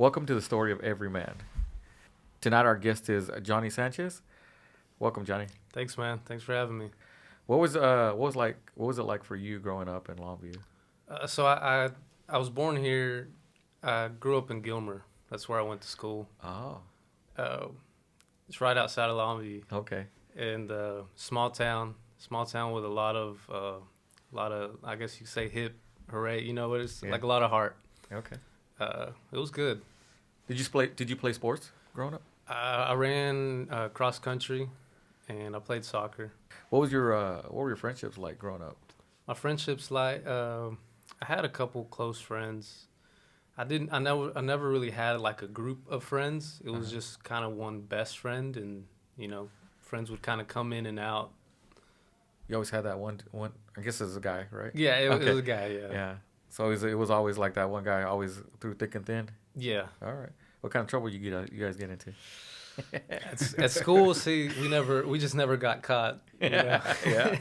Welcome to the story of Everyman. Tonight our guest is Jhonny Sanchez. Welcome, Johnny. Thanks, man. Thanks for having me. What was it like for you growing up in Longview? So I was born here. I grew up in Gilmer. That's where I went to school. Oh, Uh, it's right outside of Longview, okay. and small town with lot of I guess you could say hip hooray. You know, it's Yeah. like a lot of heart. Okay. It was good. Did you play sports growing up? I ran cross country, and I played soccer. What were your friendships like growing up? My friendships I had a couple close friends. I never really had like a group of friends. It was Uh-huh. just kind of one best friend, and friends would kind of come in and out. You always had that one. I guess it's a guy, right? Yeah, it Okay. was a guy. Yeah, Yeah. So it was always like that one guy, always through thick and thin. yeah. All right. What kind of trouble you guys get into? At school, see, we just never got caught. You know? Yeah.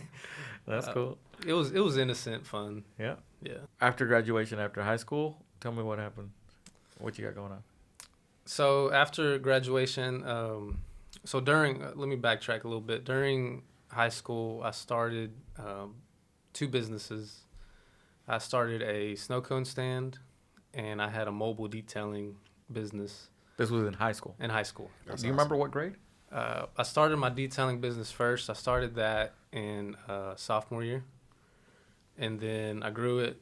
That's Uh, cool. it was innocent fun. Yeah. Yeah. After graduation, after high school, tell me what happened. What you got going on? So after graduation, let me backtrack a little bit. During high school, I started two businesses. I started a snow cone stand, and I had a mobile detailing business This was in high school. in high school. Do you remember what grade? I started my detailing business first. I started that in sophomore year, and then I grew it.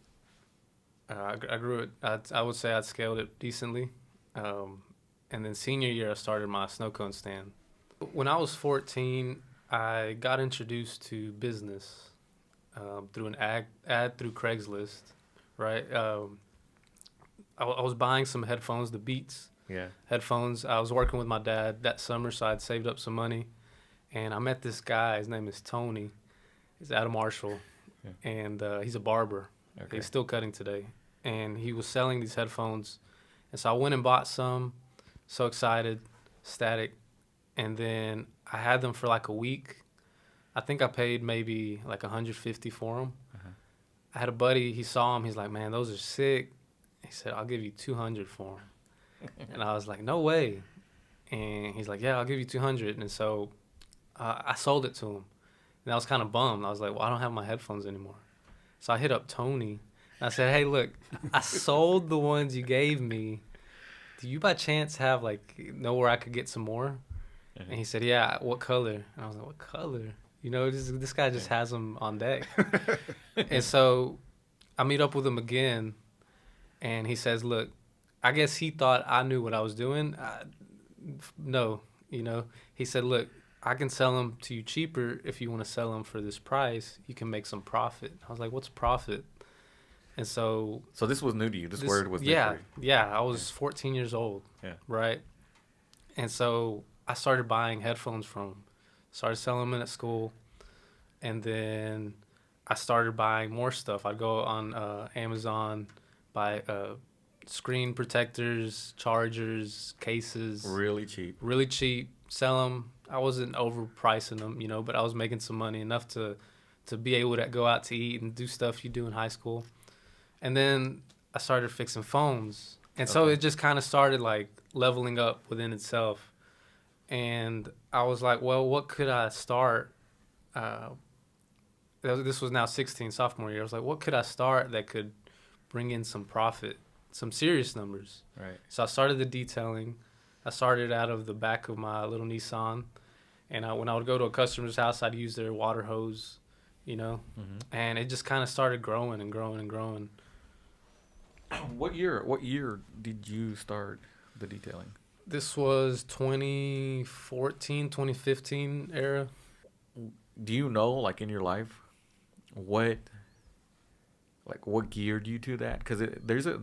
I grew it. I would say I scaled it decently, and then senior year I started my snow cone stand. When I was 14, I got introduced to business through an ad through Craigslist, right? I was buying some headphones, the Beats Yeah. headphones. I was working with my dad that summer, so I'd saved up some money, and I met this guy. His name is Tony. He's out of Marshall, Yeah. and he's a barber. Okay. He's still cutting today, and he was selling these headphones, and so I went and bought some. So excited, static, and then I had them for like a week. I think I paid maybe like 150 for them. Uh-huh. I had a buddy. He saw them. He's like, "Man, those are sick." He said, "I'll give you 200 for them." And I was like, "No way." And he's like, "Yeah, I'll give you 200." And so I sold it to him. And I was kind of bummed. I was like, "Well, I don't have my headphones anymore." So I hit up Tony. And I said, "Hey, look, I sold the ones you gave me. Do you by chance have know where I could get some more?" Uh-huh. And he said, "Yeah, what color?" And I was like, "What color?" This guy just has them on deck. And so I meet up with him again, and he says, "Look, I guess he thought I knew what I was doing. No, He said, "Look, I can sell them to you cheaper if you want to sell them for this price. You can make some profit." I was like, "What's profit?" And so So this was new to you. This word was new yeah, for you. yeah. I was 14 years old, Yeah. right? And so I started buying headphones from him, started selling them at school, and then I started buying more stuff. I'd go on Amazon, buy screen protectors, chargers, cases, Really cheap. really cheap, sell them. I wasn't overpricing them, but I was making some money, enough to be able to go out to eat and do stuff you do in high school. And then I started fixing phones. And so Okay. it just kind of started like leveling up within itself. And I was like, well, what could I start? This was now 16, sophomore year. I was like, what could I start that could bring in some profit, some serious numbers? Right. So I started the detailing. I started out of the back of my little Nissan. And when I would go to a customer's house, I'd use their water hose, Mm-hmm. and it just kind of started growing and growing and growing. What year did you start the detailing? This was 2014, 2015 era. Do you know, like in your life, what geared you to that? Because there's a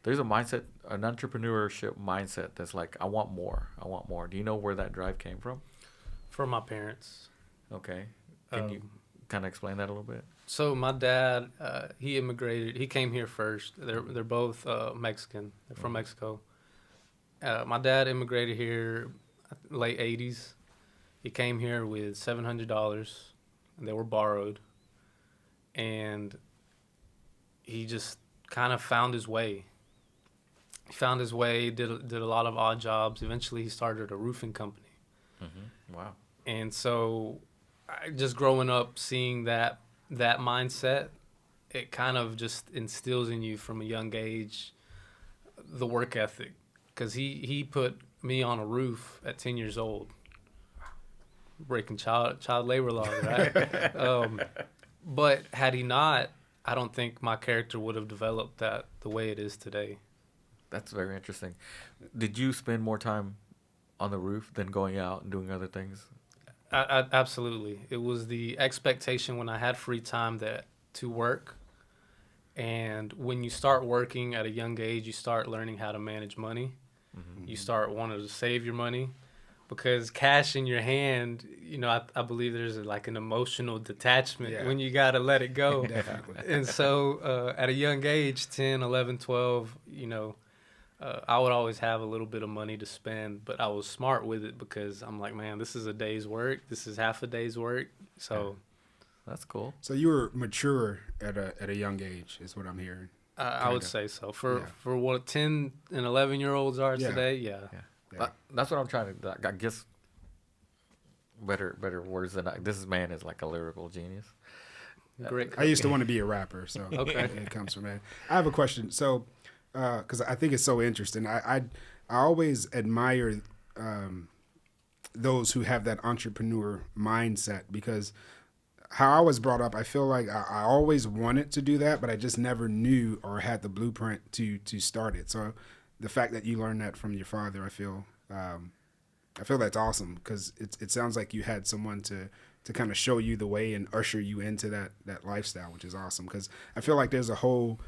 mindset, an entrepreneurship mindset that's like, I want more. Do you know where that drive came from? From my parents. Okay. Can you kind of explain that a little bit? So my dad, he immigrated. He came here first. They're both Mexican. They're from Mexico. My dad immigrated here late 80s. He came here with $700, and they were borrowed. And he just kind of found his way. He found his way, did a lot of odd jobs. Eventually, he started a roofing company. Wow. And so, just growing up, seeing that mindset, it kind of just instills in you from a young age the work ethic. Because he put me on a roof at 10 years old, breaking child labor laws, right? But had he not, I don't think my character would have developed that the way it is today. That's very interesting. Did you spend more time on the roof than going out and doing other things? Absolutely. It was the expectation when I had free time that to work. And when you start working at a young age, you start learning how to manage money. You start wanting to save your money, because cash in your hand, I believe there's like an emotional detachment when you got to let it go. Definitely. And so at a young age, 10, 11, 12, I would always have a little bit of money to spend, but I was smart with it because I'm like, man, this is a day's work. This is half a day's work. So that's cool. So you were mature at a young age, is what I'm hearing. I would say so. For what 10 and 11-year-olds are today, yeah. That's what I'm trying to. I guess better words than this man is like a lyrical genius. Great. I used to want to be a rapper, so okay. It comes from that. I have a question. So, because I think it's so interesting, I always admire those who have that entrepreneur mindset, because how I was brought up, I feel like I always wanted to do that, but I just never knew or had the blueprint to start it. So the fact that you learned that from your father, I feel that's awesome, because it sounds like you had someone to kind of show you the way and usher you into that lifestyle, which is awesome. Because I feel like there's a whole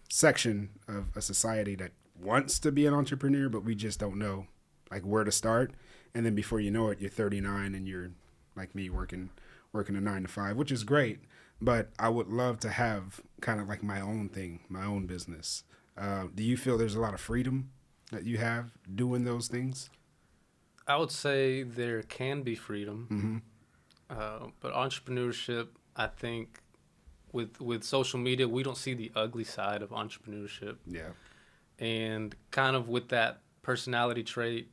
section of a society that wants to be an entrepreneur, but we just don't know like where to start. And then before you know it, you're 39 and you're like me working a 9-to-5, which is great. But I would love to have kind of like my own thing, my own business. Do you feel there's a lot of freedom that you have doing those things? I would say there can be freedom, but entrepreneurship, I think, with social media, we don't see the ugly side of entrepreneurship. Yeah. And kind of with that personality trait,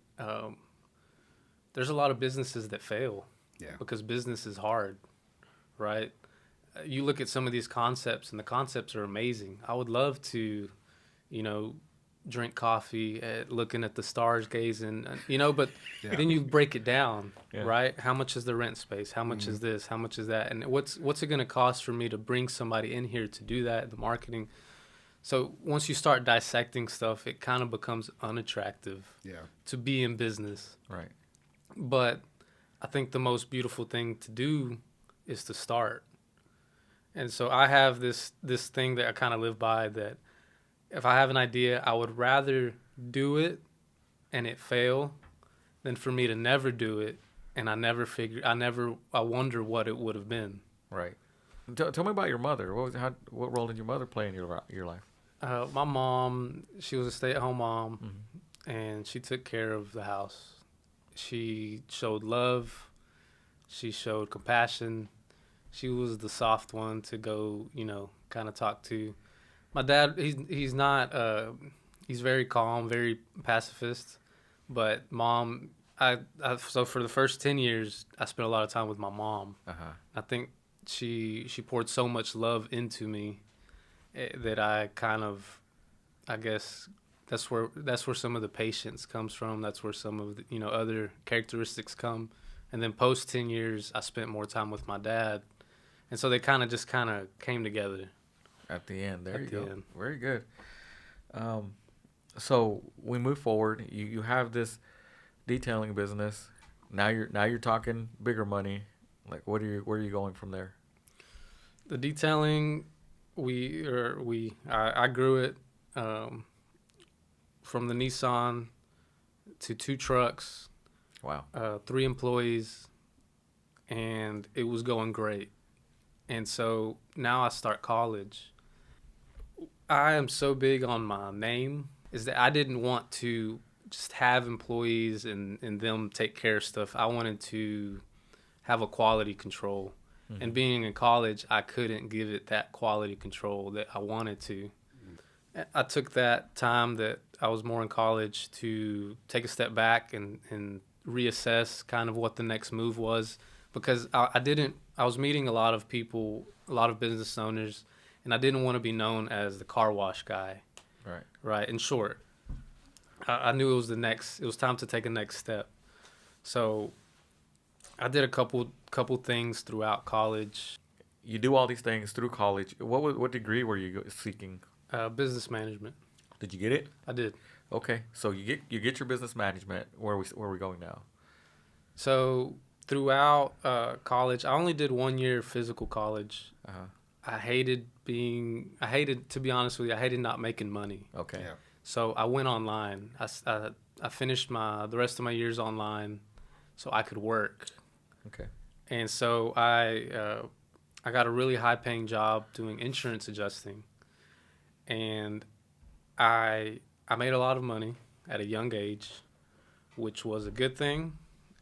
there's a lot of businesses that fail. Yeah. Because business is hard, right? You look at some of these concepts, and the concepts are amazing. I would love to, drink coffee, looking at the stars, gazing, but then you break it down, right? How much is the rent space? How much is this? How much is that? And what's it going to cost for me to bring somebody in here to do that, the marketing? So once you start dissecting stuff, it kind of becomes unattractive to be in business. Right. But I think the most beautiful thing to do is to start. And so I have this thing that I kind of live by, that if I have an idea, I would rather do it and it fail than for me to never do it and I wonder what it would have been. Right. Tell me about your mother. What role did your mother play in your life? My mom, she was a stay-at-home mom, and she took care of the house. She showed love. She showed compassion. She was the soft one to go, kind of talk to. My dad, he's not, he's very calm, very pacifist. But Mom, so for the first 10 years, I spent a lot of time with my mom. I think she poured so much love into me that I kind of, I guess, that's where some of the patience comes from. That's where some of the, other characteristics come. And then post 10 years, I spent more time with my dad. And so they kind of came together. At the end. There you go. Very good. So we move forward. You have this detailing business. Now you're talking bigger money. Like where are you going from there? The detailing, I grew it from the Nissan to 2 trucks. Wow. 3 employees, and it was going great. And so now I start college. I am so big on my name, is that I didn't want to just have employees and them take care of stuff. I wanted to have a quality control. And being in college, I couldn't give it that quality control that I wanted to. I took that time that I was more in college to take a step back and reassess kind of what the next move was, because I was meeting a lot of people, a lot of business owners, and I didn't want to be known as the car wash guy. Right. Right. In short, I knew it was time to take a next step. So I did a couple things throughout college. You do all these things through college. What degree were you seeking? Business management. Did you get it? I did. Okay, so you get your business management. Where are we going now? So throughout college, I only did 1 year physical college. Uh-huh. I hated, to be honest with you, I hated not making money. Okay. Yeah. So I went online. I finished the rest of my years online so I could work. Okay. And so I got a really high paying job doing insurance adjusting. And I made a lot of money at a young age, which was a good thing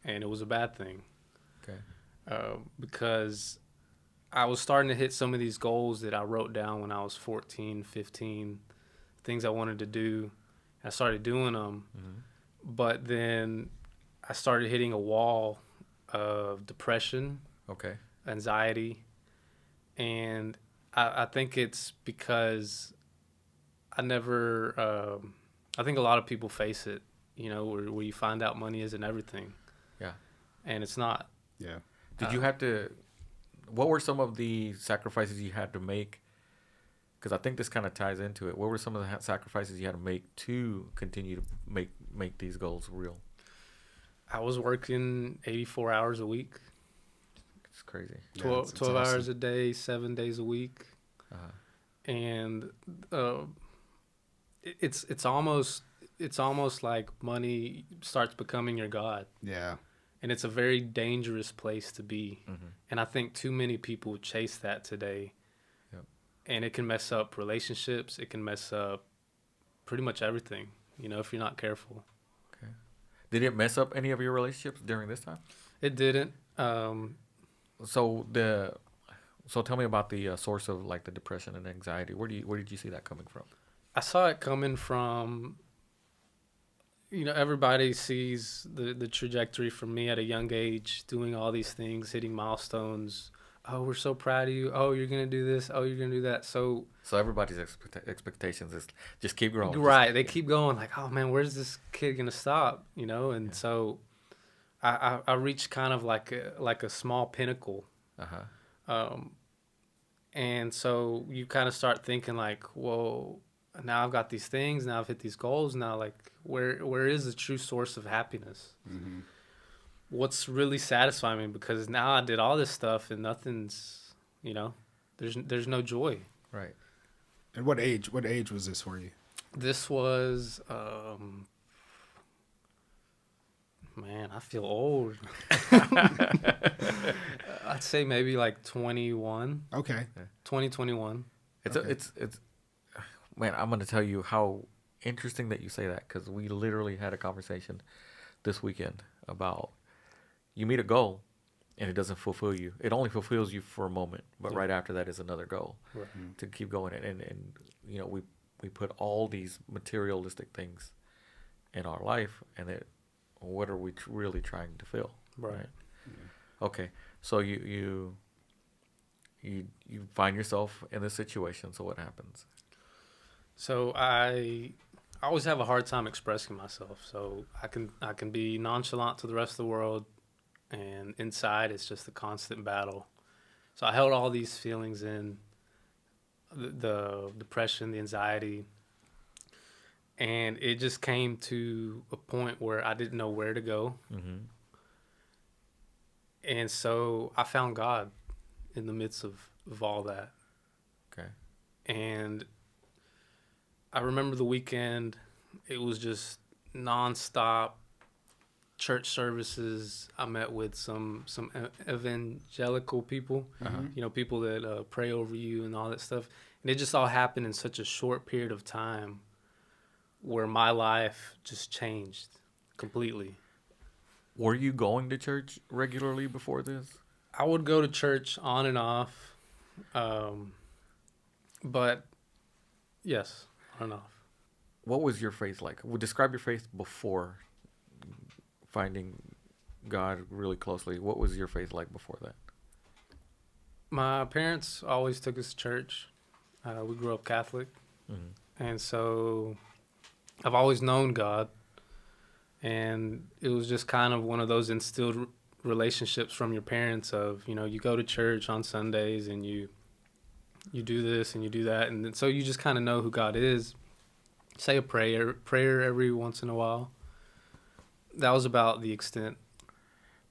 and it was a bad thing. Okay. Because I was starting to hit some of these goals that I wrote down when I was 14, 15, things I wanted to do. I started doing them, but then I started hitting a wall of depression, Okay. anxiety, and I think it's because I never, I think a lot of people face it, where you find out money isn't everything. Yeah. And it's not. Yeah. Did you have to? What were some of the sacrifices you had to make? Because I think this kind of ties into it. What were some of the sacrifices you had to make to continue to make these goals real? I was working 84 hours a week, It's crazy. 12, It's 12 hours awesome. a day, 7 days a week. Uh-huh. And it's almost like money starts becoming your god, Yeah. and it's a very dangerous place to be. Mm-hmm. And I think too many people chase that today. Yep. And it can mess up relationships. It can mess up pretty much everything, if you're not careful. Okay. Did it mess up any of your relationships during this time? It didn't. So tell me about the source of like the depression and anxiety. Where did you see that coming from? I saw it coming from, everybody sees the trajectory from me at a young age, doing all these things, hitting milestones. Oh, we're so proud of you. Oh, you're going to do this. Oh, you're going to do that. So Everybody's expectations is just keep growing. right. They keep going like, oh, man, where's this kid going to stop? And so I reached kind of like a small pinnacle. Uh-huh. And so you kind of start thinking like, whoa, now I've got these things. Now I've hit these goals. Now, like, where is the true source of happiness? Mm-hmm. What's really satisfying me? Because now I did all this stuff and nothing's, there's no joy. Right. And what age was this for you? This was, man, I feel old. I'd say maybe like 21, Okay. 2021. It's man, I'm gonna tell you how interesting that you say that, because we literally had a conversation this weekend about you meet a goal and it doesn't fulfill you. It only fulfills you for a moment, but right after that is another goal Right. to keep going. And we put all these materialistic things in our life, and what are we really trying to fill? Right. Okay, so you find yourself in this situation. So what happens? So I always have a hard time expressing myself. So I can be nonchalant to the rest of the world, and inside it's just a constant battle. So I held all these feelings in, the depression, the anxiety, and it just came to a point where I didn't know where to go. Mm-hmm. And so I found God in the midst of all that. Okay. And I remember the weekend, it was just nonstop church services. I met with some evangelical people, people that pray over you and all that stuff. And it just all happened in such a short period of time where my life just changed completely. Were you going to church regularly before this? I would go to church on and off, but yes, run off. What was your faith like? Well, describe your faith before finding God really closely. What was your faith like before that? My parents always took us to church. We grew up Catholic. Mm-hmm. And so I've always known God. And it was just kind of one of those instilled relationships from your parents of, you know, you go to church on Sundays and you do this and you do that. And then, so you just kind of know who God is. Say a prayer every once in a while. That was about the extent.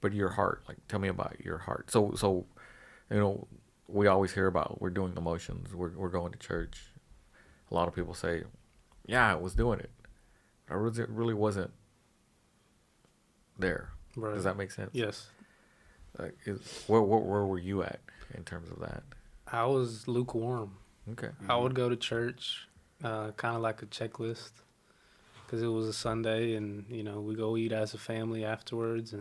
But your heart, like, tell me about your heart. So, you know, we always hear about we're doing the motions. We're going to church. A lot of people say, yeah, I was doing it. But it really wasn't there. Right. Does that make sense? Yes. Like, where were you at in terms of that? I was lukewarm. Okay. I would go to church, kind of like a checklist, because it was a Sunday, and you know we go eat as a family afterwards,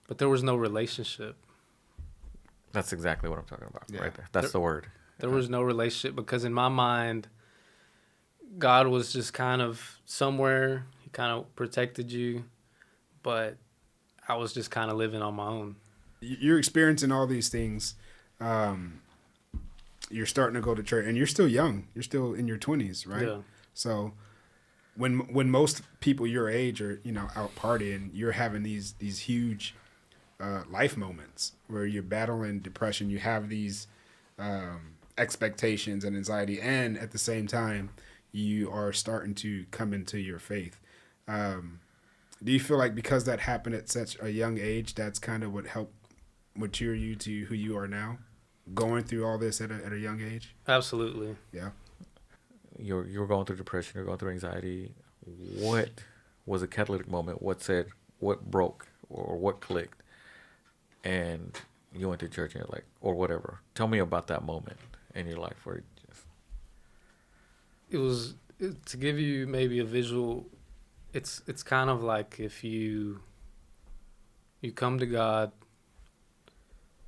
but there was no relationship. That's exactly what I'm talking about, Yeah. right there. That's the word. There was no relationship because in my mind, God was just kind of somewhere. He kind of protected you, but I was just kind of living on my own. You're experiencing all these things. You're starting to go to church, and you're still young. You're still in your 20s, right? Yeah. So when most people your age are, you know, out partying, you're having these huge life moments where you're battling depression. You have these expectations and anxiety, and at the same time, you are starting to come into your faith. Do you feel like because that happened at such a young age, that's kind of what helped mature you to who you are now? Going through all this at a young age? Absolutely. Yeah. You're going through depression. You're going through anxiety. What was a catalytic moment? What broke or what clicked? And you went to church and you're like, or whatever. Tell me about that moment in your life where To give you maybe a visual, it's kind of like if you come to God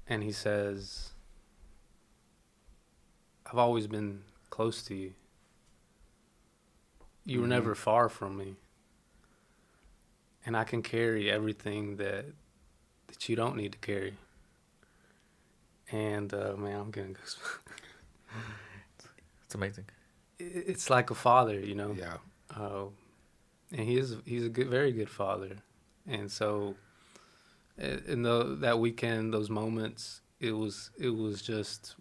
and he says, I've always been close to you. You were never far from me. And I can carry everything that you don't need to carry. And man, I'm getting goosebumps. it's amazing. It's like a father, you know. Yeah. And he's a very good father. And so, in that weekend, those moments, it was just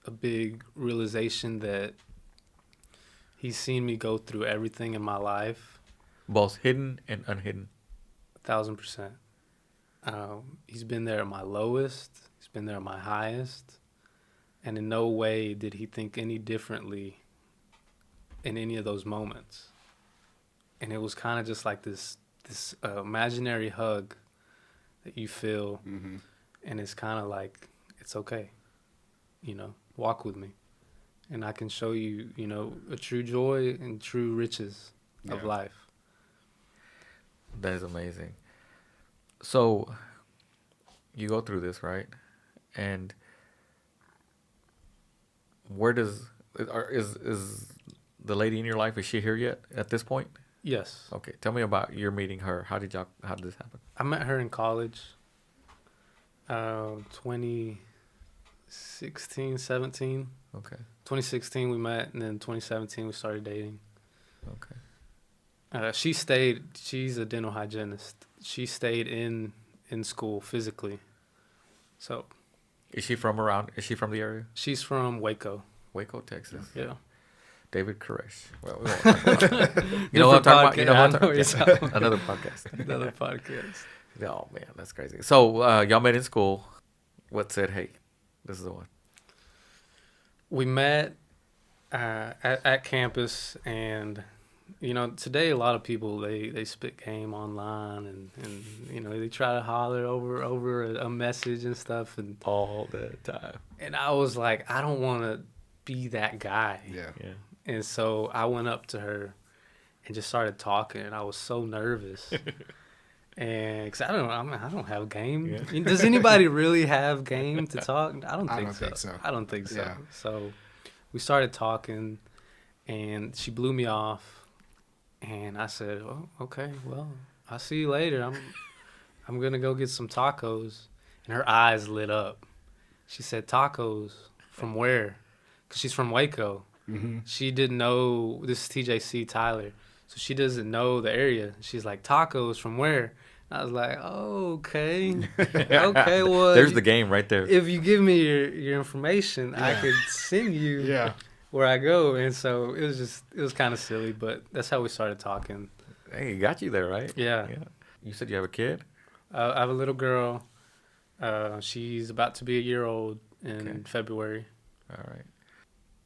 a big realization that he's seen me go through everything in my life, Both hidden and unhidden. 1,000%. He's been there at my lowest. He's been there at my highest. And in no way did he think any differently in any of those moments. And it was kind of just like this imaginary hug that you feel. Mm-hmm. And it's kind of like, it's okay. You know, walk with me. And I can show you, you know, a true joy and true riches of life. That is amazing. So you go through this, right? And is the lady in your life, is she here yet at this point? Yes. Okay. Tell me about your meeting her. How did this happen? I met her in college, 2016, 17. Okay. 2016 we met, and then 2017 we started dating. Okay. She's a dental hygienist. She stayed in school physically. So. Is she from the area? She's from Waco. Waco, Texas. Yeah. David Koresh. Well, we won't talk about that. You know what I'm talking about? You know what I'm talking about? Another podcast. Another podcast. Oh, man, that's crazy. So y'all met in school. What said, hey, this is the one? We met at campus, and you know, today a lot of people they spit game online, and you know they try to holler over a message and stuff, and All the time. and I was like, I don't want to be that guy. Yeah. Yeah. And so I went up to her and just started talking, and I was so nervous. And because I don't have game. Yeah. Does anybody really have game to talk? I don't think so. think so. I don't think so. Yeah. So we started talking, and she blew me off. And I said, "Oh, okay, well, I'll see you later. I'm gonna go get some tacos." And her eyes lit up. She said, "Tacos from where?" Because she's from Waco. Mm-hmm. She didn't know this is TJC Tyler, so she doesn't know the area. She's like, "Tacos from where?" I was like, "Oh, okay, okay. Well, There's the game right there. if you give me your information, I Yeah. could send you Yeah. where I go." And so it was kind of silly, but that's how we started talking. Hey, he got you there, right? Yeah. You said you have a kid? I have a little girl. She's about to be a year old in Okay. February. All right.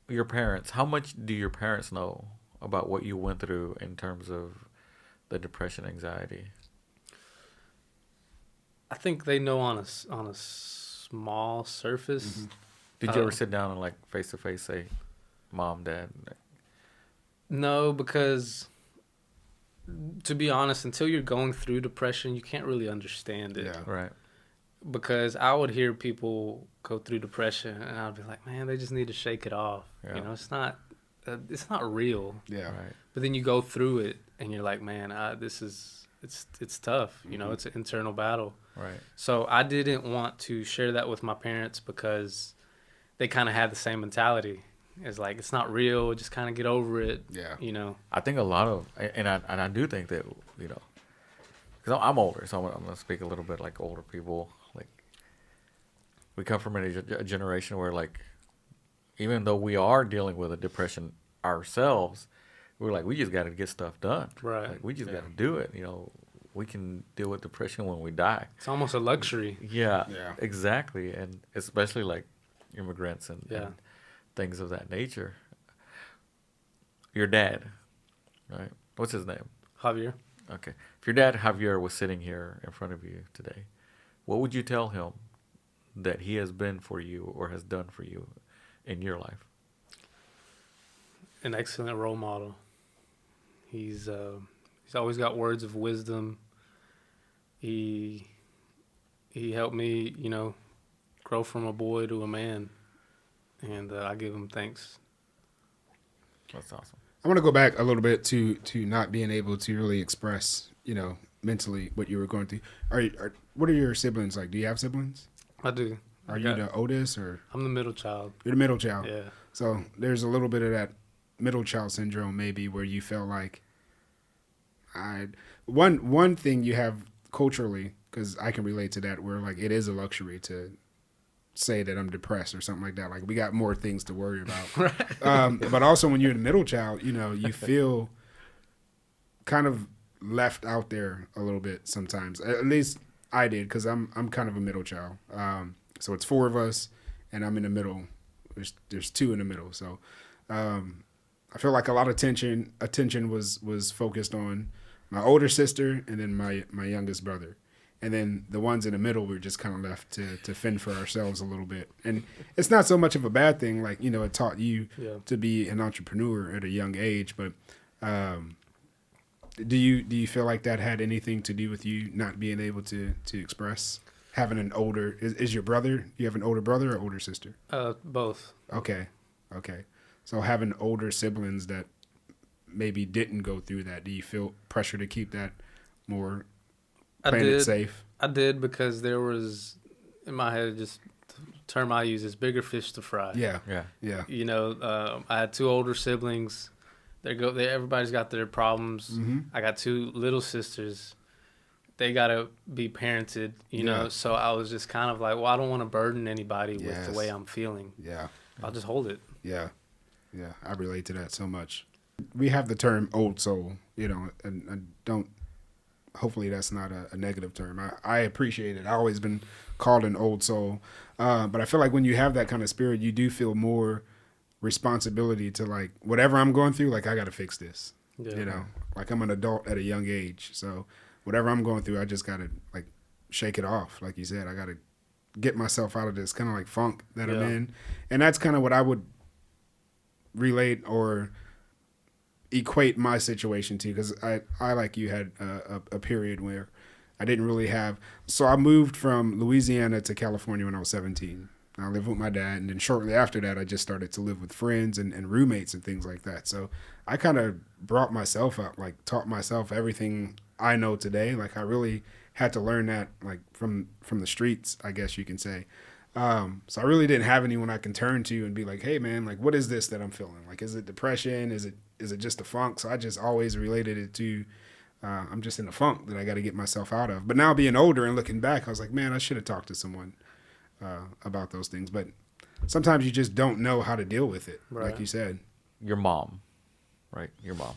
Your parents, how much do your parents know about what you went through in terms of the depression, anxiety? I think they know on a small surface. Mm-hmm. Did you ever sit down and like face to face say, "Mom, Dad"? No, because to be honest, until you're going through depression, you can't really understand it. Yeah. Right. Because I would hear people go through depression, and I'd be like, "Man, they just need to shake it off." Yeah. You know, it's not real. Yeah. Right. But then you go through it, and you're like, "Man, it's tough." You know, it's an internal battle. Right. So I didn't want to share that with my parents because they kind of had the same mentality. It's like, it's not real. Just kind of get over it. Yeah. You know. I think a lot of, and I do think that, you know, because I'm older, so I'm gonna speak a little bit like older people. Like, we come from a generation where, like, even though we are dealing with a depression ourselves, we're like, we just got to get stuff done. Right. Like, we just Yeah. got to do it. You know, we can deal with depression when we die. It's almost a luxury. Yeah. Yeah. Exactly, and especially like immigrants and Yeah. things of that nature. Your dad, right? What's his name? Javier. Okay. If your dad, Javier, was sitting here in front of you today, what would you tell him that he has been for you or has done for you in your life? An excellent role model. He's always got words of wisdom. He helped me, you know, grow from a boy to a man, and I give him thanks. That's awesome. I want to go back a little bit to not being able to really express, you know, mentally what you were going through. What are your siblings like? Do you have siblings? I do. Are you the oldest or I'm the middle child. you're the middle child? Yeah. So there's a little bit of that middle child syndrome maybe where you feel like one thing you have culturally, because I can relate to that, where like it is a luxury to say that I'm depressed or something like that. Like we got more things to worry about. But also when you're the middle child, you know, you feel kind of left out there a little bit sometimes. At least I did, because I'm kind of a middle child. So it's four of us, and I'm in the middle. There's two in the middle. So I feel like a lot of attention was focused on my older sister and then my youngest brother. And then the ones in the middle were just kind of left to fend for ourselves a little bit. And it's not so much of a bad thing. Like, you know, it taught you to be an entrepreneur at a young age. But do you feel like that had anything to do with you not being able to express? Having an older, is your brother, you have an older brother or older sister? Both. Okay. So having older siblings that maybe didn't go through that, do you feel pressure to keep that more playing it safe? I did, because there was, in my head, just the term I use is bigger fish to fry. Yeah. You know, I had two older siblings. Everybody's got their problems. Mm-hmm. I got two little sisters. They got to be parented, you know. So I was just kind of like, well, I don't want to burden anybody with the way I'm feeling. Yeah. I'll just hold it. Yeah. I relate to that so much. We have the term old soul, you know, and I don't, hopefully that's not a negative term. I appreciate it. I've always been called an old soul. But I feel like when you have that kind of spirit, you do feel more responsibility to, like, whatever I'm going through, like, I got to fix this, you know, like I'm an adult at a young age. So whatever I'm going through, I just got to, like, shake it off. Like you said, I got to get myself out of this kind of like funk that I'm in. And that's kind of what I would relate or equate my situation to, because I like you had a period where I didn't really have. So I moved from Louisiana to California when I was 17. I lived with my dad, and then shortly after that, I just started to live with friends and roommates and things like that. So I kind of brought myself up, like taught myself everything I know today. Like I really had to learn that like from the streets, I guess you can say. So I really didn't have anyone I can turn to and be like, hey man, like what is this that I'm feeling? Like is it depression? Is it just a funk? So I just always related it to I'm just in a funk that I got to get myself out of. But now being older and looking back, I was like, man, I should have talked to someone about those things. But sometimes you just don't know how to deal with it, Right. like you said. Your mom, right? Your mom.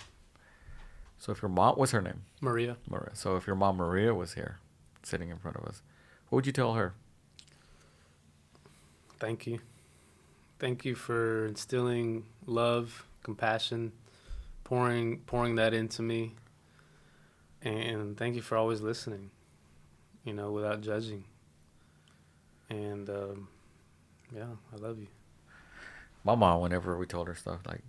So if your mom, what's her name? Maria. Maria. So if your mom Maria was here, sitting in front of us, what would you tell her? Thank you. Thank you for instilling love, compassion, pouring that into me. And thank you for always listening, without judging. And yeah, I love you. My mom, whenever we told her stuff, like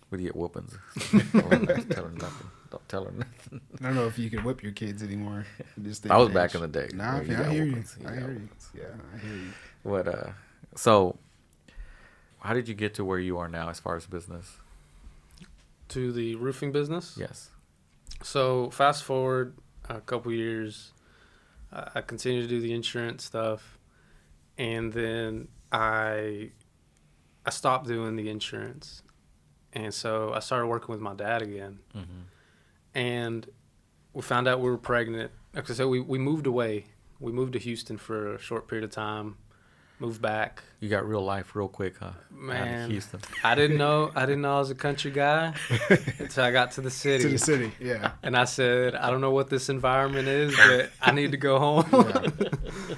we'd get whoopings. Don't tell her nothing. Don't tell her nothing. I don't know if you can whip your kids anymore. I was back in the day. Nah, where I got hear you. whoopings. I got hear you. whoopings. Yeah, I hear you. But so, how did you get to where you are now as far as business? To the roofing business? Yes. So fast forward a couple years, I continued to do the insurance stuff, and then I stopped doing the insurance, and so I started working with my dad again, and we found out we were pregnant. Like I said, we moved away. We moved to Houston for a short period of time, moved back. You got real life real quick, huh? Man, Out of Houston. I didn't know I was a country guy until I got to the city. To the city, yeah. And I said, I don't know what this environment is, but I need to go home. Yeah.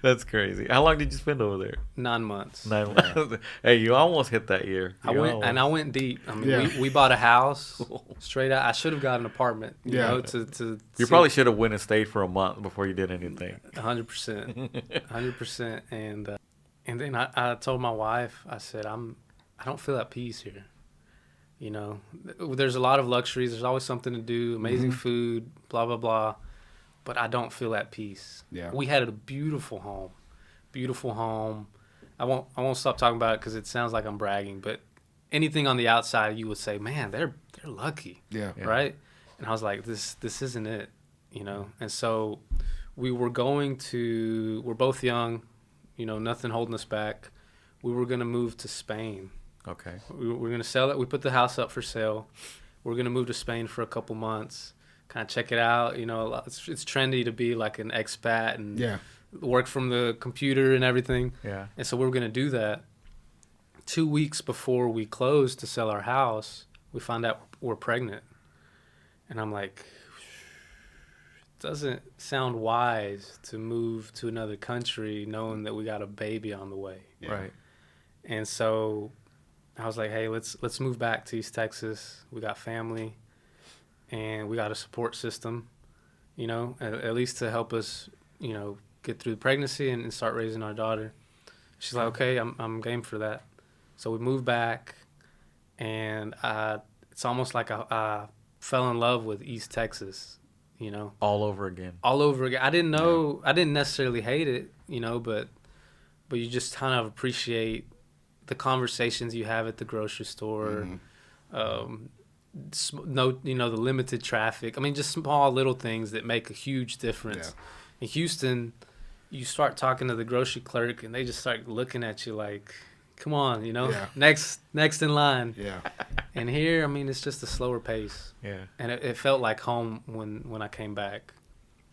That's crazy. How long did you spend over there? 9 months. 9 months. Hey, you almost hit that year. I went deep. I mean, Yeah. we bought a house straight out. I should have got an apartment. You Yeah. know, to You probably should have went and stayed for a month before you did anything. 100%, 100%. And then I told my wife, I said, I don't feel at peace here. You know, there's a lot of luxuries. There's always something to do, amazing food, blah, blah, blah. But I don't feel at peace. Yeah. We had a beautiful home. Beautiful home. I won't stop talking about it because it sounds like I'm bragging, but anything on the outside you would say, man, they're lucky. Yeah. Right? And I was like, this isn't it, you know? And so we're both young, you know, nothing holding us back. We were going to move to Spain. Okay. We're going to sell it. We put the house up for sale. We're going to move to Spain for a couple months, kind of check it out. You know, it's trendy to be like an expat and Yeah. work from the computer and everything. Yeah. And so we were going to do that. 2 weeks before we closed to sell our house, we found out we're pregnant. And I'm like, it doesn't sound wise to move to another country knowing that we got a baby on the way. Yeah. Right. And so I was like, hey, let's move back to East Texas. We got family and we got a support system, you know, at least to help us, you know, get through the pregnancy and start raising our daughter. She's like, okay, I'm game for that. So we moved back, and it's almost like I fell in love with East Texas, you know. All over again. All over again. I didn't know, I didn't necessarily hate it, you know, but you just kind of appreciate the conversations you have at the grocery store, the limited traffic. I mean, just small little things that make a huge difference. Yeah. In Houston, you start talking to the grocery clerk, and they just start looking at you like, come on, you know, next in line. Yeah. And here, I mean, it's just a slower pace. Yeah. And it felt like home when I came back.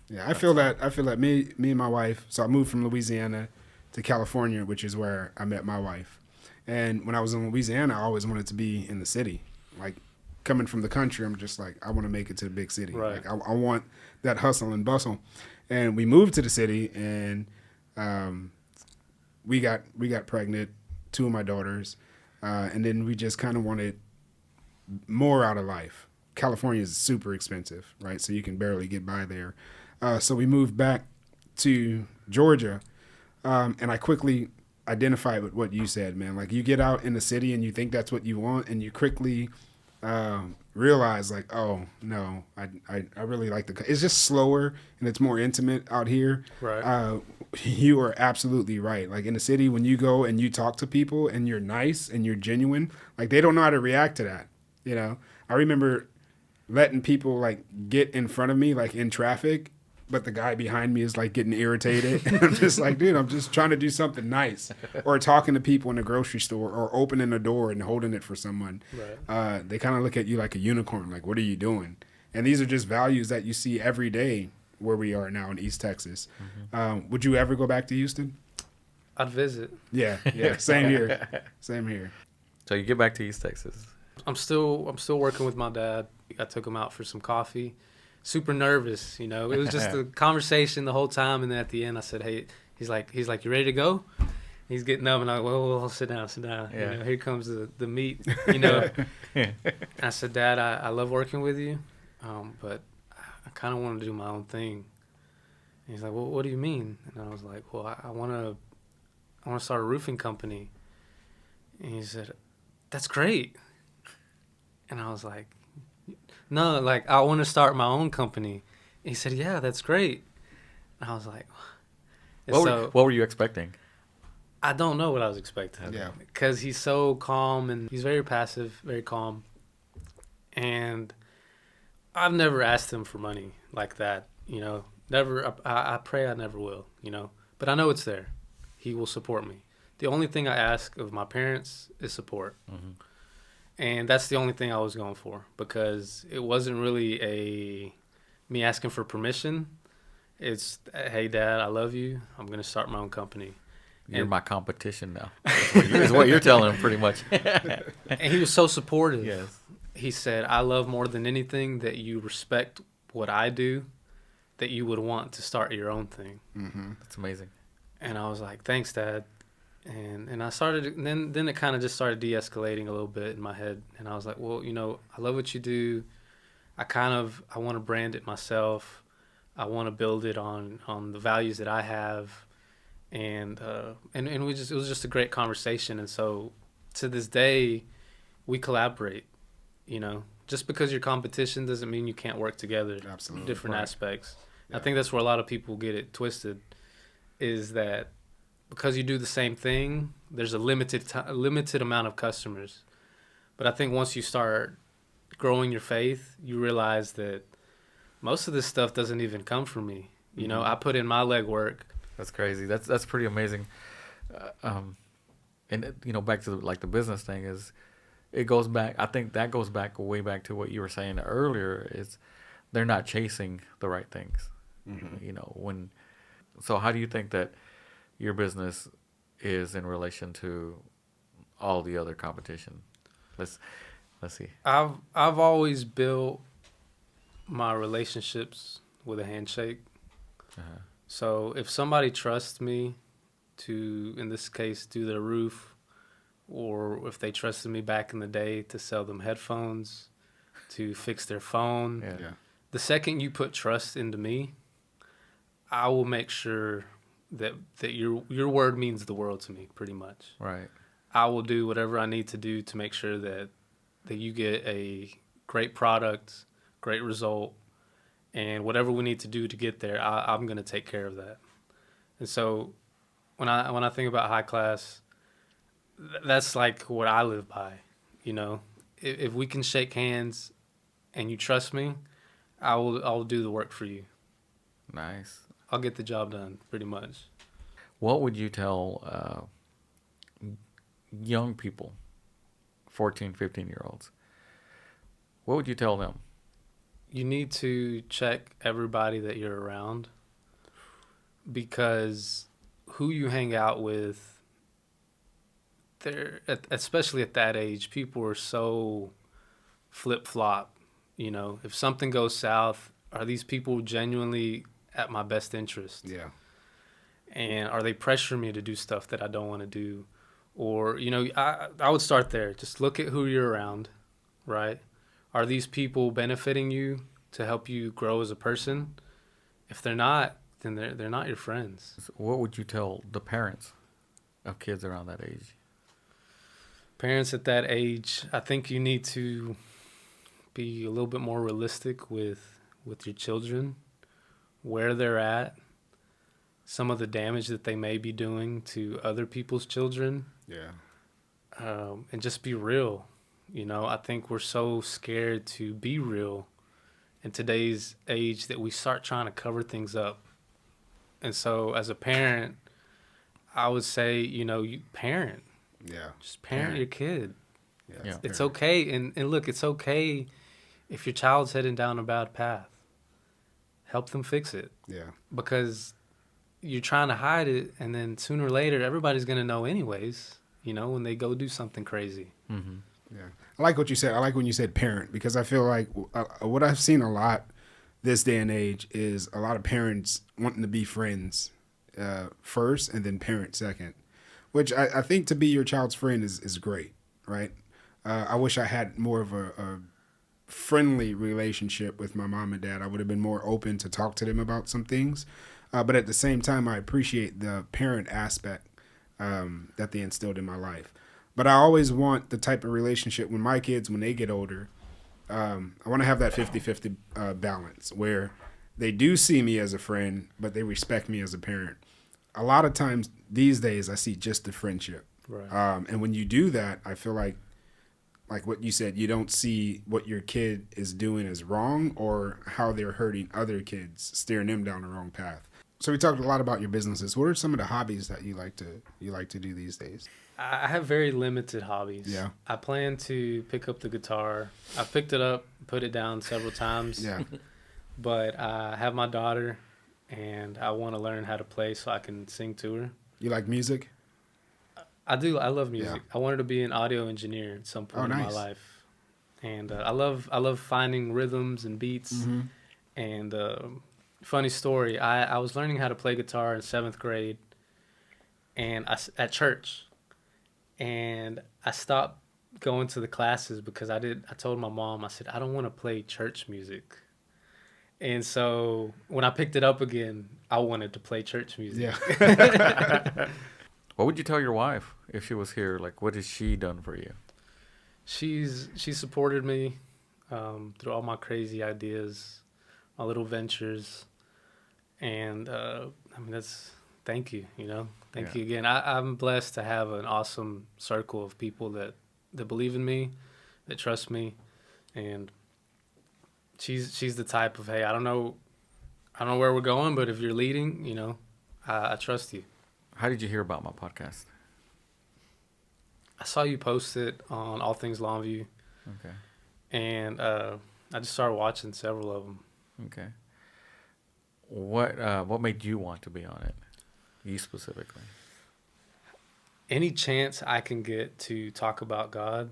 Yeah, I feel that me and my wife, so I moved from Louisiana to California, which is where I met my wife. And when I was in Louisiana, I always wanted to be in the city. Like, coming from the country, I'm just like, I want to make it to the big city. Right. Like, I want that hustle and bustle. And we moved to the city, and we got pregnant, 2 of my daughters, and then we just kind of wanted more out of life. California is super expensive, right? So you can barely get by there. So we moved back to Georgia, and I quickly identified with what you said, man. Like, you get out in the city and you think that's what you want, and you quickly realize like, oh no, I really like it's just slower and it's more intimate out here. Right. You are absolutely right. Like in the city, when you go and you talk to people and you're nice and you're genuine, like they don't know how to react to that. You know, I remember letting people like get in front of me like in traffic, but the guy behind me is like getting irritated. And I'm just like, dude, I'm just trying to do something nice. Or talking to people in the grocery store or opening a door and holding it for someone. Right. They kind of look at you like a unicorn, like, what are you doing? And these are just values that you see every day where we are now in East Texas. Would you ever go back to Houston? I'd visit. Yeah, same here. Same here. So you get back to East Texas. I'm still working with my dad. I took him out for some coffee. Super nervous, you know. It was just a conversation the whole time, and then at the end, I said, "Hey," he's like, "You ready to go?" He's getting up, and I go, "Well, sit down." Yeah. You know, here comes the meat, you know. I said, "Dad, I love working with you, but I kind of want to do my own thing." And he's like, "Well, what do you mean?" And I was like, "Well, I want to start a roofing company." And he said, "That's great." And I was like, "No, like I want to start my own company." And he said, "Yeah, that's great." And I was like, What were you expecting? I don't know what I was expecting. Yeah. Because he's so calm and he's very passive, very calm. And I've never asked him for money like that, you know. Never. I pray I never will, you know. But I know it's there. He will support me. The only thing I ask of my parents is support. Mm-hmm. And that's the only thing I was going for, because it wasn't really me asking for permission. It's, "Hey, Dad, I love you. I'm going to start my own company." You're And- my competition now. Is what you're telling him, pretty much. And he was so supportive. Yes. He said, "I love more than anything that you respect what I do, that you would want to start your own thing." Mm-hmm. That's amazing. And I was like, "Thanks, Dad." And I started, and then it kind of just started de-escalating a little bit in my head. And I was like, "Well, you know, I love what you do. I want to brand it myself. I want to build it on the values that I have." And it was just a great conversation. And so to this day, we collaborate, you know. Just because you're competition doesn't mean you can't work together. Absolutely. Different Right. aspects. Yeah. I think that's where a lot of people get it twisted, is that because you do the same thing, there's a limited amount of customers. But I think once you start growing your faith, you realize that most of this stuff doesn't even come from me. You know, Mhm. I put in my legwork. That's crazy. That's pretty amazing. And you know, back to like the business thing is, it goes back. I think that goes back way back to what you were saying earlier. Is they're not chasing the right things. Mhm. You know, when. So how do you think that your business is in relation to all the other competition? Let's see. I've always built my relationships with a handshake. Uh-huh. So if somebody trusts me to, in this case, do their roof, or if they trusted me back in the day to sell them headphones, to fix their phone, Yeah. Yeah. the second you put trust into me, I will make sure that your word means the world to me, pretty much. Right. I will do whatever I need to do to make sure that you get a great product, great result, and whatever we need to do to get there, I'm going to take care of that. And so when I think about high class, that's like what I live by. You know, if we can shake hands and you trust me, I'll do the work for you. Nice. I'll get the job done, pretty much. What would you tell young people, 14, 15-year-olds? What would you tell them? You need to check everybody that you're around, because who you hang out with, especially at that age, people are so flip-flop. You know, if something goes south, are these people genuinely at my best interest? Yeah. And are they pressuring me to do stuff that I don't want to do? Or, you know, I would start there. Just look at who you're around, right? Are these people benefiting you to help you grow as a person? If they're not, then they're not your friends. What would you tell the parents of kids around that age? Parents at that age, I think you need to be a little bit more realistic with your children, where they're at, some of the damage that they may be doing to other people's children, Yeah. and just be real. I think we're so scared to be real in today's age that we start trying to cover things up. And so as a parent, I would say, you parent. Yeah. Just parent your kid. Yeah. It's okay. And look, it's okay if your child's heading down a bad path. Help them fix it. Yeah. Because you're trying to hide it, and then sooner or later, everybody's going to know anyways, when they go do something crazy. Mm-hmm. Yeah. I like what you said. I like when you said parent, because I feel like what I've seen a lot this day and age is a lot of parents wanting to be friends first and then parent second, which I think to be your child's friend is great, right? I wish I had more of a friendly relationship with my mom and dad. I would have been more open to talk to them about some things. But at the same time, I appreciate the parent aspect that they instilled in my life. But I always want the type of relationship when my kids, when they get older, I want to have that 50-50 balance where they do see me as a friend, but they respect me as a parent. A lot of times these days, I see just the friendship. Right. And when you do that, I feel like what you said, you don't see what your kid is doing as wrong or how they're hurting other kids, steering them down the wrong path. So we talked a lot about your businesses. What are some of the hobbies that you like to do these days? I have very limited hobbies. Yeah. I plan to pick up the guitar. I picked it up, put it down several times. Yeah. But I have my daughter, and I want to learn how to play so I can sing to her. You like music? I do. I love music. Yeah. I wanted to be an audio engineer at some point in my nice. life, and I love finding rhythms and beats. Mm-hmm. And funny story, I was learning how to play guitar in 7th grade, and at church, and I stopped going to the classes because I told my mom, I said, I don't want to play church music. And so when I picked it up again, I wanted to play church music. Yeah. What would you tell your wife if she was here? Like, what has she done for you? She supported me through all my crazy ideas, my little ventures, and thank you, thank you again. I'm blessed to have an awesome circle of people that believe in me, that trust me, and she's the type of, hey, I don't know where we're going, but if you're leading, I trust you. How did you hear about my podcast? I saw you post it on All Things Longview. Okay. And I just started watching several of them. Okay. What made you want to be on it? You specifically. Any chance I can get to talk about God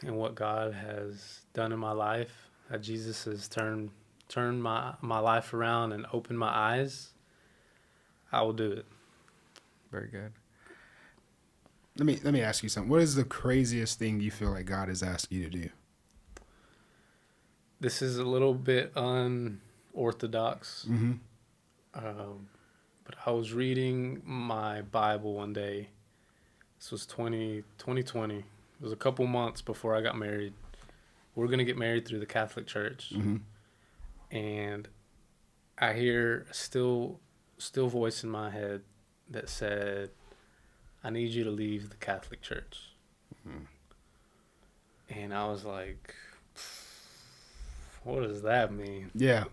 and what God has done in my life, how Jesus has turned my life around and opened my eyes, I will do it. Very good. Let me ask you something. What is the craziest thing you feel like God has asked you to do? This is a little bit unorthodox. Mm-hmm. But I was reading my Bible one day. This was 2020. It was a couple months before I got married. We're going to get married through the Catholic Church. Mm-hmm. And I hear a still voice in my head that said, I need you to leave the Catholic Church. Mm-hmm. And I was like, what does that mean? Yeah.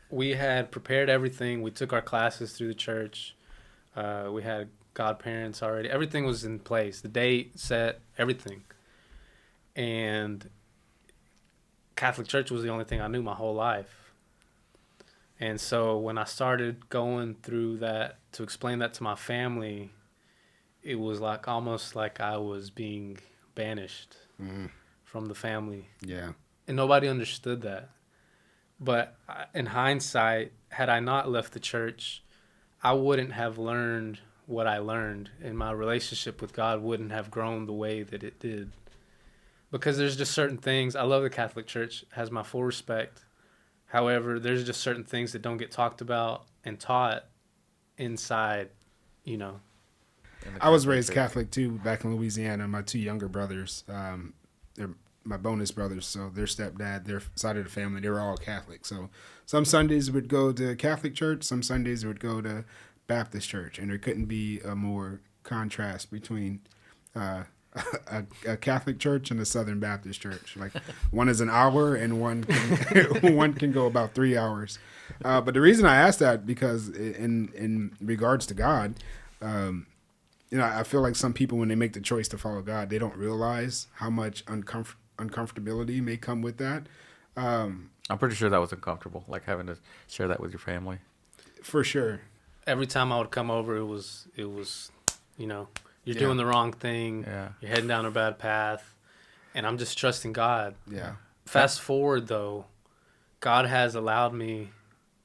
We had prepared everything. We took our classes through the church. We had godparents already. Everything was in place. The date set, everything. And Catholic Church was the only thing I knew my whole life. And so when I started going through that to explain that to my family, it was like almost like I was being banished from the family. Yeah. And nobody understood that. But in hindsight, had I not left the church, I wouldn't have learned what I learned, and my relationship with God wouldn't have grown the way that it did. Because there's just certain things. I love the Catholic Church, has my full respect. However, there's just certain things that don't get talked about and taught inside, you know. I was raised Catholic too back in Louisiana. My two younger brothers, they're my bonus brothers, so their stepdad, their side of the family, they were all Catholic. So some Sundays would go to Catholic church, some Sundays would go to Baptist church, and there couldn't be a more contrast between a Catholic church and a Southern Baptist church. Like one is an hour and one can, one can go about 3 hours. But the reason I asked that because in regards to God, I feel like some people when they make the choice to follow God, they don't realize how much uncomfortability may come with that. I'm pretty sure that was uncomfortable, like having to share that with your family. For sure. Every time I would come over, it was, you're doing the wrong thing. Yeah. You're heading down a bad path. And I'm just trusting God. Yeah. Fast forward, though, God has allowed me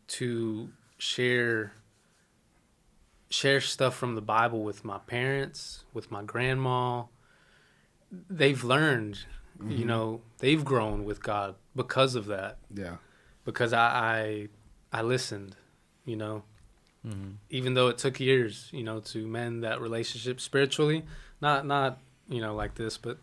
to share stuff from the Bible with my parents, with my grandma. They've learned, they've grown with God because of that. Yeah. Because I listened, even though it took years, to mend that relationship spiritually, not like this, but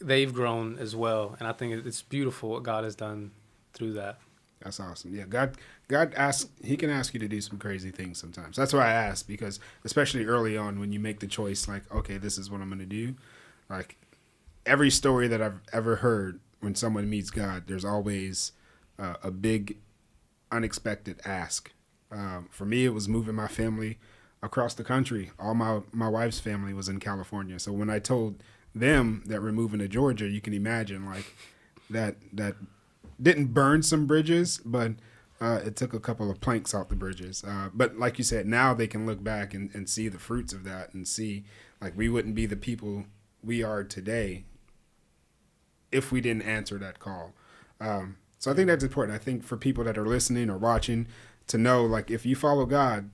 they've grown as well. And I think it's beautiful what God has done through that. That's awesome. Yeah, God asks. He can ask you to do some crazy things sometimes. That's why I asked, because especially early on when you make the choice, like, okay, this is what I'm going to do. Like every story that I've ever heard, when someone meets God, there's always a big, unexpected ask. For me, it was moving my family across the country. All my wife's family was in California, so when I told them that we're moving to Georgia, you can imagine like that didn't burn some bridges, but it took a couple of planks out the bridges. But like you said, now they can look back and see the fruits of that and see like we wouldn't be the people we are today if we didn't answer that call. So I think that's important. I think for people that are listening or watching to know, like, if you follow God,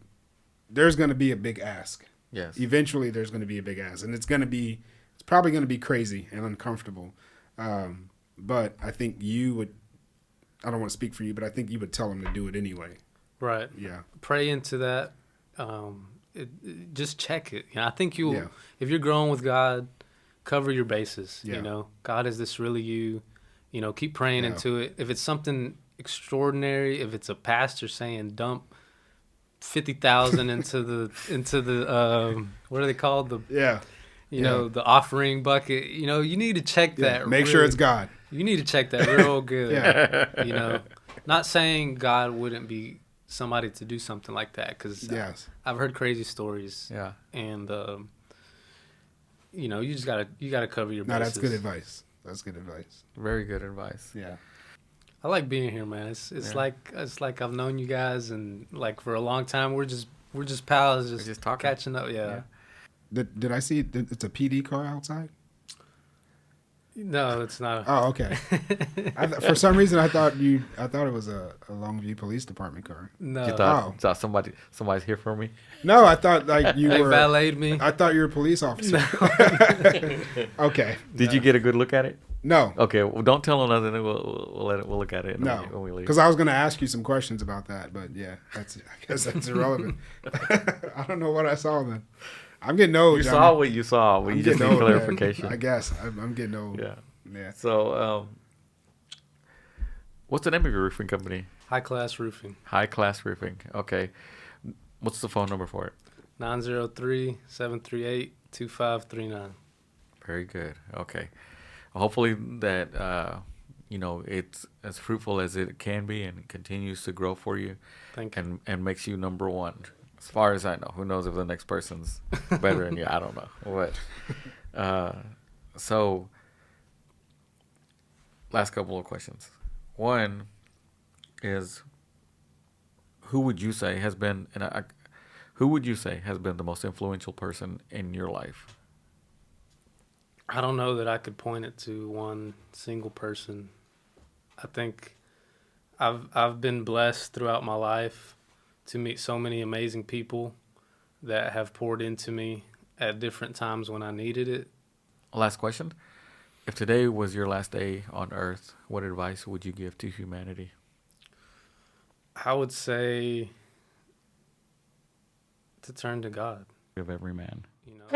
there's going to be a big ask. Yes. Eventually there's going to be a big ask, and it's probably going to be crazy and uncomfortable. But I think I don't want to speak for you, but I think you would tell them to do it anyway. Right. Yeah. Pray into that. Just check it. I think if you're growing with God, cover your bases. Yeah. God, is this really you? Keep praying into it. If it's something extraordinary, if it's a pastor saying dump 50,000 into the what are they called, the offering bucket, you need to check that. Make sure it's God. You need to check that real good. Yeah. Not saying God wouldn't be somebody to do something like that, because I've heard crazy stories. Yeah. And you just gotta cover your bases. No, that's good advice. That's good advice. Very good advice. Yeah. I like being here, man. It's like I've known you guys, and like for a long time we're just pals, just talking, catching up. Yeah. Did I see it's a PD car outside? No, it's not. Oh, okay. For some reason, I thought it was a Longview Police Department car. No. You thought somebody's here for me? No, I thought like you They were valeted me. I thought you were a police officer. No. Okay. Did you get a good look at it? No. Okay. Well, don't tell them nothing. We'll look at it. No. When we leave. Because I was going to ask you some questions about that, but yeah, I guess that's irrelevant. I don't know what I saw then. I'm getting old. You Johnny. saw what you saw, but you just need old, clarification. man. I guess I'm getting old. Yeah. So, what's the name of your roofing company? High Class Roofing. High Class Roofing. Okay. What's the phone number for it? 903-738-2539. Very good. Okay. Hopefully that it's as fruitful as it can be and continues to grow for you. Thank you. And makes you number one. As far as I know, who knows if the next person's better than you? I don't know. But so, last couple of questions. One is, who would you say has been the most influential person in your life? I don't know that I could point it to one single person. I think I've been blessed throughout my life to meet so many amazing people that have poured into me at different times when I needed it. Last question. If today was your last day on earth, what advice would you give to humanity? I would say to turn to God. Of Everyman. You know.